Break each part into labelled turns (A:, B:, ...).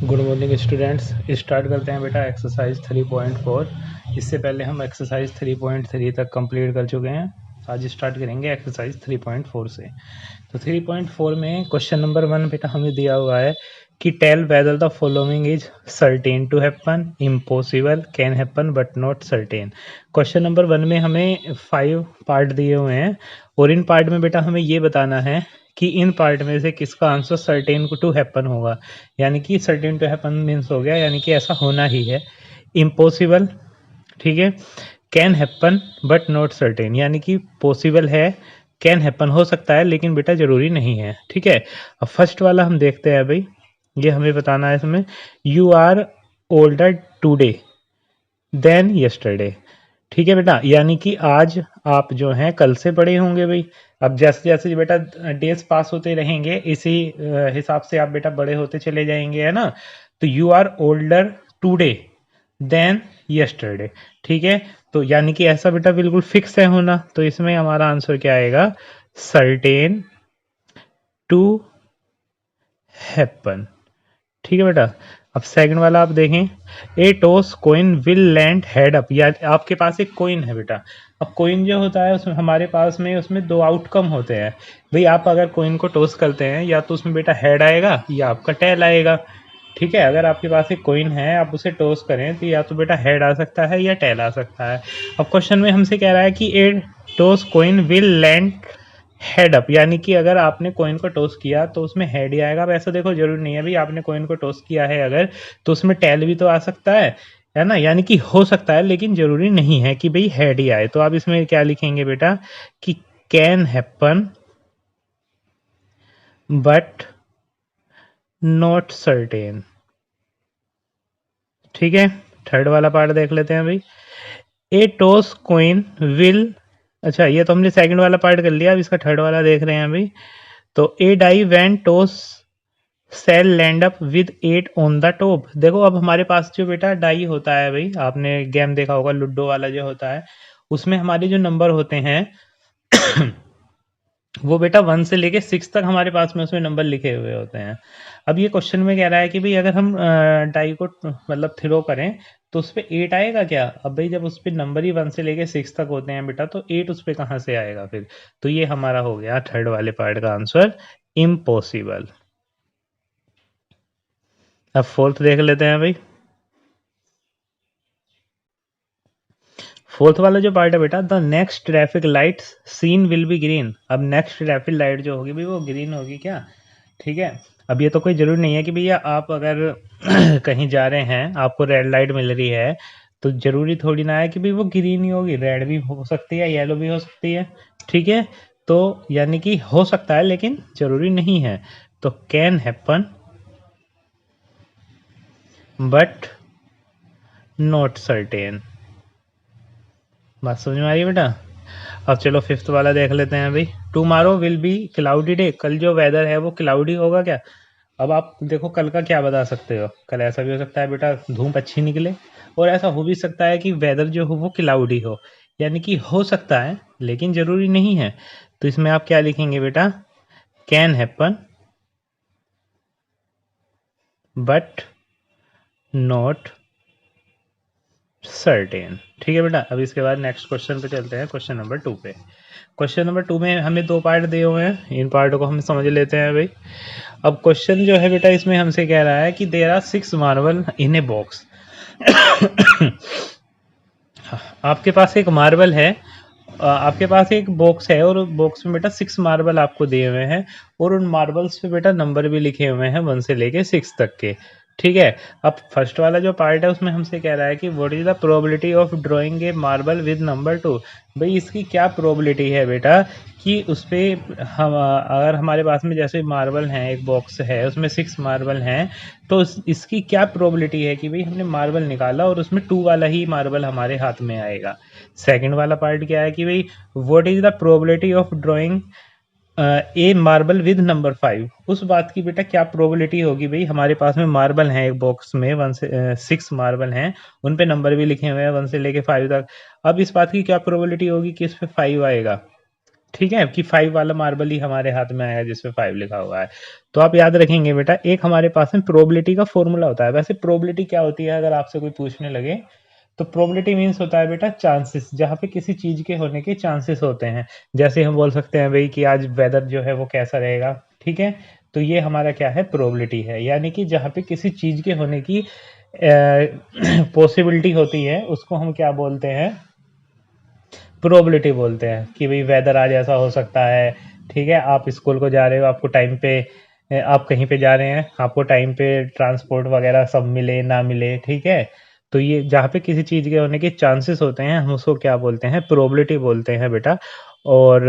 A: Good morning students. Start करते हैं बेटा एक्सरसाइज 3.4। इससे पहले हम एक्सरसाइज 3.3 तक कंप्लीट कर चुके हैं। आज स्टार्ट करेंगे एक्सरसाइज 3.4 से। तो 3.4 में क्वेश्चन नंबर 1 बेटा हमें दिया हुआ है कि tell whether the following is certain to happen, impossible, can happen but not certain. Question number 1 में हमें 5 पार्ट दिए हुए हैं और इन पार्ट में बेटा हमें ये बताना है कि इन पार्ट में से किसका आंसर सर्टेन टू हैपन होगा। यानी कि सर्टेन टू हैपन मीन्स हो गया यानी कि ऐसा होना ही है। इम्पॉसिबल, ठीक है, can happen but not certain यानी कि पॉसिबल है, कैन हैपन हो सकता है लेकिन बेटा जरूरी नहीं है। ठीक है, अब फर्स्ट वाला हम देखते हैं भाई, ये हमें बताना है इसमें। You are older today than yesterday. ठीक है बेटा, यानी कि आज आप जो हैं कल से बड़े होंगे भाई। अब जैसे जैसे बेटा डेज पास होते रहेंगे इसी हिसाब से आप बेटा बड़े होते चले जाएंगे, है ना। तो you are older today than yesterday. ठीक है, तो यानी कि ऐसा बेटा बिल्कुल फिक्स है होना, तो इसमें हमारा आंसर क्या आएगा, सर्टेन टू हैपन। ठीक है बेटा, अब सेकंड वाला आप देखें, a toss coin will land head up. या आपके पास एक कोइन है बेटा। अब कोइन जो होता है उसमें हमारे पास में उसमें दो आउटकम होते हैं भाई। आप अगर कोइन को टॉस करते हैं या तो उसमें बेटा हेड आएगा या आपका टेल आएगा। ठीक है, अगर आपके पास एक कोइन है आप उसे टॉस करें तो या तो बेटा हेड आ सकता है या टेल आ सकता है। अब क्वेश्चन में हमसे कह रहा है कि a toss coin will land head up, यानी कि अगर आपने कॉइन को टॉस किया तो उसमें हेड ही आएगा। वैसे देखो जरूरी नहीं है भाई, आपने कॉइन को टॉस किया है अगर तो उसमें टेल भी तो आ सकता है ना। यानी कि हो सकता है लेकिन जरूरी नहीं है कि भाई हेड ही आए। तो आप इसमें क्या लिखेंगे बेटा कि can happen but not certain. ठीक है, थर्ड वाला पार्ट देख लेते हैं भाई। ए टॉस कॉइन विल, अच्छा ये तो हमने सेकंड वाला पार्ट कर लिया, अब इसका थर्ड वाला देख रहे हैं भाई। तो a die when toss shall land up with 8 on the top. देखो अब हमारे पास जो बेटा डाई होता है भाई, आपने गेम देखा होगा लूडो वाला जो होता है, उसमें हमारे जो नंबर होते हैं वो बेटा 1 से लेके 6 तक हमारे पास में उसमें नंबर लिखे हुए होते हैं। अब ये क्वेश्चन में कह रहा है कि भाई अगर हम डाई को मतलब थ्रो करें तो उस पर 8 आएगा क्या। अब भाई जब उस पर नंबर ही 1 से लेके 6 तक होते हैं बेटा तो 8 उस पर कहाँ से आएगा फिर। तो ये हमारा हो गया थर्ड वाले पार्ट का आंसर, इम्पॉसिबल। अब फोर्थ देख लेते हैं भाई। फोर्थ वाला जो पार्ट है बेटा, the next traffic light seen will be green. अब नेक्स्ट ट्रैफिक लाइट जो होगी भाई वो ग्रीन होगी क्या। ठीक है, अब ये तो कोई जरूरी नहीं है कि भैया आप अगर कहीं जा रहे हैं आपको रेड लाइट मिल रही है तो जरूरी थोड़ी ना है कि भाई वो ग्रीन ही होगी, रेड भी हो सकती है, येलो भी हो सकती है। ठीक है, तो यानी कि हो सकता है लेकिन जरूरी नहीं है। तो can happen but not certain. बात समझ में आ रही है बेटा। अब चलो फिफ्थ वाला देख लेते हैं भाई। Tomorrow will be cloudy day. कल जो वेदर है वो क्लाउडी होगा क्या। अब आप देखो कल का क्या बता सकते हो, कल ऐसा भी हो सकता है बेटा धूप अच्छी निकले और ऐसा हो भी सकता है कि वेदर जो हो वो क्लाउडी हो। यानी कि हो सकता है लेकिन जरूरी नहीं है। तो इसमें आप क्या लिखेंगे बेटा, can happen but not certain. ठीक है बेटा, अब इसके बाद नेक्स्ट क्वेश्चन पे चलते हैं, क्वेश्चन नंबर 2 पे। क्वेश्चन नंबर 2 में हमें दो पार्ट दिए हुए हैं, इन पार्टों को हम समझ लेते हैं भाई। अब क्वेश्चन जो है बेटा इसमें हमसे कह रहा है कि there are 6 marble in a box. आपके पास एक मार्बल है, आपके पास एक बॉक्स है और बॉक्स में बेटा 6 मार्बल आपको दिए हुए हैं और उन मार्बल्स पे बेटा नंबर भी लिखे हुए हैं 1 से लेके 6 तक के। ठीक है, अब फर्स्ट वाला जो पार्ट है उसमें हमसे कह रहा है कि what is the probability of drawing A marble with number 2। भाई इसकी क्या प्रोबेबिलिटी है बेटा कि उस पर हम अगर हमारे पास में जैसे मार्बल हैं, एक बॉक्स है उसमें 6 मार्बल हैं, तो इसकी क्या प्रोबेबिलिटी है कि भाई हमने मार्बल निकाला और उसमें 2 वाला ही मार्बल हमारे हाथ में आएगा। सेकंड वाला पार्ट क्या है कि भाई what is the probability of drawing A marble with number 5। उस बात की बेटा क्या प्रोबेबिलिटी होगी भाई, हमारे पास में मार्बल हैं एक बॉक्स में 1 से 6 मार्बल हैं, उन पे नंबर भी लिखे हुए हैं 1 से लेके 5 तक। अब इस बात की क्या प्रोबेबिलिटी होगी कि इस पे 5 आएगा। ठीक है, कि 5 वाला मार्बल ही हमारे हाथ में आएगा जिसमें 5 लिखा हुआ है। तो आप याद रखेंगे बेटा, एक हमारे पास में प्रोबेबिलिटी का फॉर्मूला होता है। वैसे प्रोबेबिलिटी क्या होती है अगर आपसे कोई पूछने लगे, तो प्रोबेबिलिटी मीन्स होता है बेटा चांसेस, जहाँ पे किसी चीज के होने के चांसेस होते हैं। जैसे हम बोल सकते हैं भाई कि आज वेदर जो है वो कैसा रहेगा, ठीक है, तो ये हमारा क्या है, प्रोबेबिलिटी है। यानी कि जहाँ पे किसी चीज के होने की पॉसिबिलिटी होती है उसको हम क्या बोलते हैं, प्रोबेबिलिटी बोलते हैं। कि भाई वेदर आज ऐसा हो सकता है, ठीक है, आप स्कूल को जा रहे हो, आपको टाइम पे, आप कहीं पे जा रहे हैं, आपको टाइम पे ट्रांसपोर्ट वगैरह सब मिले ना मिले, ठीक है, तो ये जहाँ पे किसी चीज़ के होने के चांसेस होते हैं हम उसको क्या बोलते हैं, प्रोबेबिलिटी बोलते हैं बेटा। और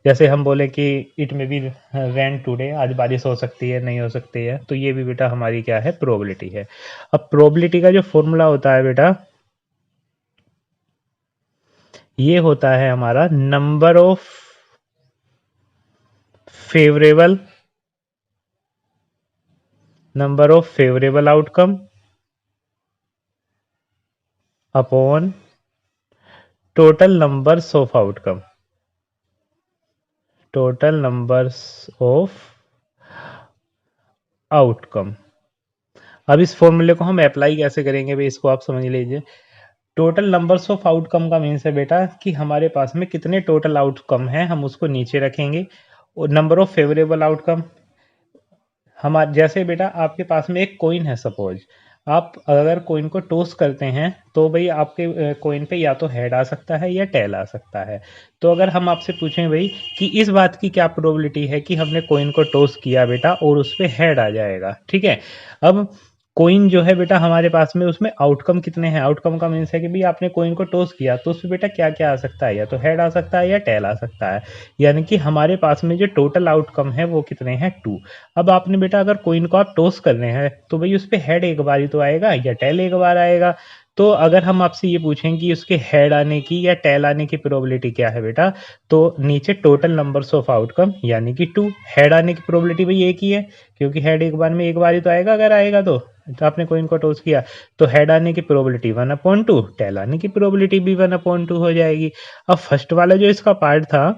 A: जैसे हम बोले कि इट में बी रेन टुडे, आज बारिश हो सकती है नहीं हो सकती है, तो ये भी बेटा हमारी क्या है, प्रोबेबिलिटी है। अब प्रोबेबिलिटी का जो फॉर्मूला होता है बेटा, ये होता है हमारा favourable number of favourable outcome upon total numbers of outcome, total numbers of outcome. अब इस फॉर्मूले को हम अप्लाई कैसे करेंगे भाई, इसको आप समझ लीजिए। टोटल नंबर्स ऑफ आउटकम का मीन्स है बेटा कि हमारे पास में कितने टोटल आउटकम हैं हम उसको नीचे रखेंगे, और नंबर ऑफ फेवरेबल आउटकम, हमारे जैसे बेटा आपके पास में एक कॉइन है, सपोज आप अगर कॉइन को टॉस करते हैं तो भाई आपके कॉइन पे या तो हेड आ सकता है या टेल आ सकता है। तो अगर हम आपसे पूछें भाई कि इस बात की क्या प्रोबेबिलिटी है कि हमने कॉइन को टॉस किया बेटा और उस पे हेड आ जाएगा, ठीक है। अब कॉइन जो है बेटा हमारे पास में, उसमें आउटकम कितने हैं, आउटकम का मीन्स है कि भाई आपने कॉइन को टॉस किया तो उसमें बेटा क्या क्या आ सकता है, या तो हेड आ सकता है या टेल आ सकता है। यानी कि हमारे पास में जो टोटल आउटकम है वो कितने हैं, 2। अब आपने बेटा अगर कॉइन को आप टॉस कर रहे हैं तो भाई उस पे हेड एक बार ही तो आएगा या टेल एक बार आएगा। तो अगर हम आपसे ये पूछें कि उसके हेड आने की या टेल आने की प्रोबेबिलिटी क्या है बेटा, तो नीचे टोटल नंबर्स ऑफ आउटकम यानी कि 2, हेड आने की प्रोबेबिलिटी भाई एक ही है, क्योंकि हेड एक बार में एक बार ही तो आएगा, अगर आएगा तो आपने कॉइन को टॉस किया तो हेड आने की प्रोबेबिलिटी 1/2, टेल आने की प्रोबेबिलिटी भी 1/2 हो जाएगी। अब फर्स्ट वाला जो इसका पार्ट था,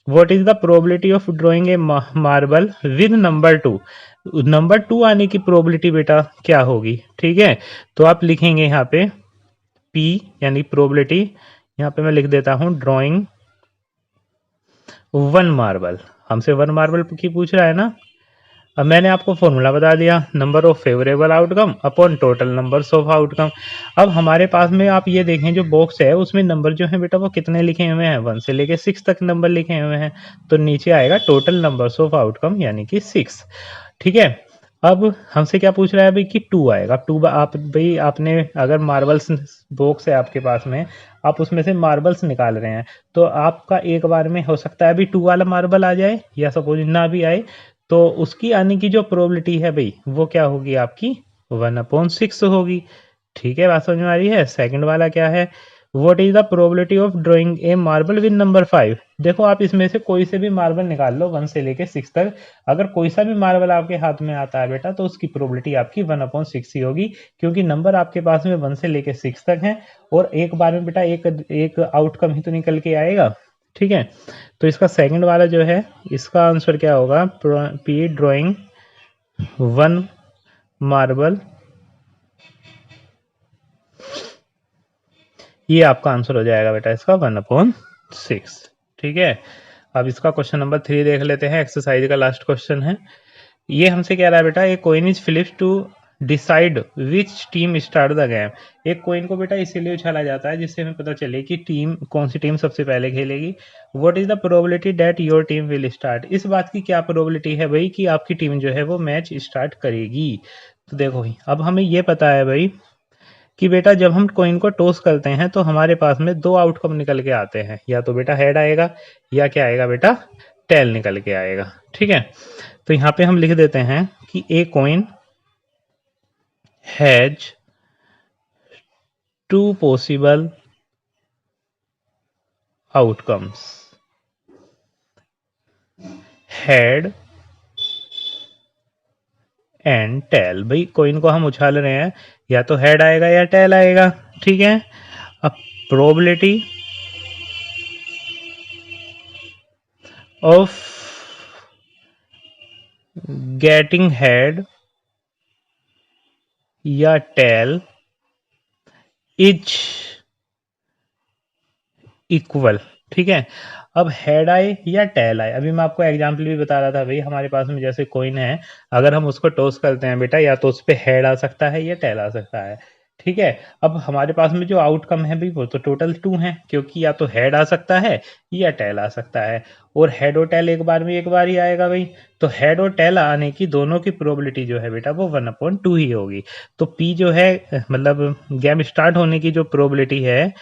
A: what is the probability of drawing a marble with number 2, number 2 आने की प्रोबेबिलिटी बेटा क्या होगी, ठीक है। तो आप लिखेंगे यहाँ पे P यानी प्रोबेबिलिटी, यहाँ पे मैं लिख देता हूँ ड्रॉइंग 1 मार्बल, हमसे 1 मार्बल की पूछ रहा है ना। अब मैंने आपको फॉर्मूला बता दिया, number of favourable outcome upon total numbers of outcome. अब हमारे पास में आप ये देखें जो बॉक्स है उसमें नंबर जो है बेटा वो कितने लिखे हुए हैं, 1 से लेके 6 तक नंबर लिखे हुए हैं। तो नीचे आएगा टोटल नंबर्स ऑफ आउटकम यानी कि 6, ठीक है। अब हमसे क्या पूछ रहा है भाई कि 2 आएगा। अब 2 आप भाई आपने अगर मार्बल्स बॉक्स है आपके पास में, आप उसमें से मार्बल्स निकाल रहे हैं, तो आपका एक बार में हो सकता है अभी 2 वाला मार्बल आ जाए या सपोज ना भी आए, तो उसकी आने की जो प्रोबेबिलिटी है भाई वो क्या होगी आपकी, 1/6 होगी। ठीक है, बात समझ में आ रही है। सेकंड वाला क्या है, what is the probability of drawing A marble with number 5। देखो आप इसमें से कोई से भी मार्बल निकाल लो 1 से लेके 6 तक, अगर कोई सा भी मार्बल आपके हाथ में आता है बेटा तो उसकी प्रोबेबिलिटी आपकी 1/6 ही होगी, क्योंकि नंबर आपके पास में 1 से लेके 6 तक है, और एक बार में बेटा एक एक आउटकम ही तो निकल के आएगा, ठीक है। तो इसका सेकंड वाला जो है, इसका आंसर क्या होगा, पी ड्राइंग 1 मार्बल, ये आपका आंसर हो जाएगा बेटा इसका 1/6, ठीक है। अब इसका क्वेश्चन नंबर 3 देख लेते हैं, एक्सरसाइज का लास्ट क्वेश्चन है। ये हमसे कह रहा है बेटा एक coin is flipped to decide which team start the game. एक कॉइन को बेटा इसीलिए उछाला जाता है जिससे हमें पता चले कि टीम कौन सी टीम सबसे पहले खेलेगी। What is the probability that your team will start. इस बात की क्या प्रोबेबिलिटी है भाई कि आपकी टीम जो है वो मैच स्टार्ट करेगी। तो देखो भाई अब हमें ये पता है भाई कि बेटा जब हम कॉइन को टॉस करते हैं तो हमारे पास में 2 आउटकम निकल के आते हैं, या तो बेटा हेड आएगा या क्या आएगा बेटा, टेल निकल के आएगा, ठीक है। तो यहाँ पे हम लिख देते हैं कि a coin has 2 possible outcomes, head and tail. भाई कॉइन को हम उछाल रहे हैं, या तो हेड आएगा या टेल आएगा, ठीक है। अब प्रोबेबिलिटी ऑफ गेटिंग हेड या टेल इज इक्वल। ठीक है, अब हेड आए या टेल आए, अभी मैं आपको एग्जांपल भी बता रहा था भाई, हमारे पास में जैसे कॉइन है, अगर हम उसको टॉस करते हैं बेटा, या तो उस पर हेड आ सकता है या टेल आ सकता है। ठीक है, अब हमारे पास में जो आउटकम है भाई वो तो टोटल 2 है, क्योंकि या तो हेड आ सकता है या टेल आ सकता है, और हेड और टेल एक बार ही आएगा भाई। तो हेड और टेल आने की दोनों की प्रोबेबिलिटी जो है बेटा वो 1/2 ही होगी। तो पी जो है, मतलब गेम स्टार्ट होने की जो प्रोबेबिलिटी है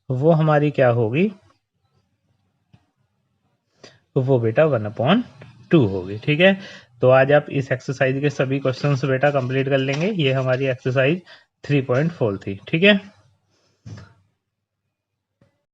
A: वो हमारी क्या होगी, तो वो बेटा 1/2 होगी। ठीक है, तो आज आप इस एक्सरसाइज के सभी क्वेश्चंस बेटा कंप्लीट कर लेंगे। ये हमारी एक्सरसाइज 3.4 थी। ठीक है।